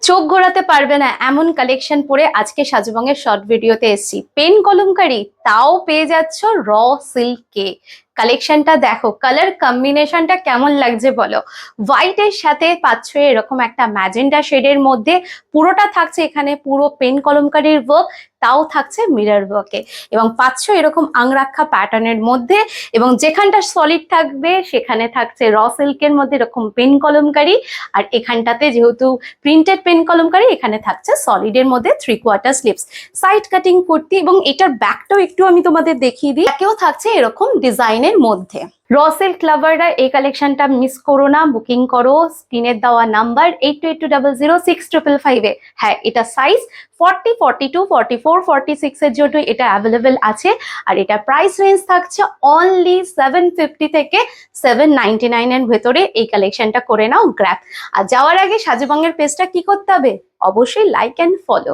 চোখ ঘোরাতে পারবে না এমন কালেকশন পরে আজকে সাজুবংয়ের শর্ট ভিডিওতে এসেছি। পেন কলমকারি, তাও পেয়ে যাচ্ছ র সিল্কে। কালেকশনটা দেখো, কালার কম্বিনেশনটা কেমন লাগছে বলো। হোয়াইটের সাথে পাচ্ছ এরকম একটা ম্যাজেন্ডা শেডের মধ্যে, পুরোটা থাকছে এখানে পুরো পেন কলমকারির ওয়ার্ক, তাও থাকছে মিরর ওয়ার্কে, এবং পাচ্ছ এরকম আংরাক্ষা প্যাটার্নের মধ্যে, এবং যেখানটা সলিড থাকবে সেখানে থাকছে র সিল্কের মধ্যে এরকম পেন কলমকারি। আর এখানটাতে যেহেতু প্রিন্টেড পেন কলমকারি, এখানে থাকছে সলিডের মধ্যে 3/4 স্লিভস, সাইড কাটিং কুর্তি, এবং এটার ব্যাকটাও একটু আমি তোমাদের দেখিয়ে দিই। একেও থাকছে এরকম ডিজাইনের মধ্যে। র সিল্ক লাভাররা এই কালেকশনটা মিস করো না, বুকিং করো স্ক্রিনের দেওয়া নাম্বার 8282065555 এ। হ্যাঁ, এটা সাইজ 40, 42, 44, 46 এর জন্য এটা অ্যাভেলেবেল আছে। আর এটা প্রাইস রেঞ্জ থাকছে অনলি 750 থেকে 799 এর ভেতরে। এই কালেকশনটা করে নাও গ্র্যাব। আর যাওয়ার আগে সাজুবংয়ের পেজটা কি করতে হবে? অবশ্যই লাইক অ্যান্ড ফলো।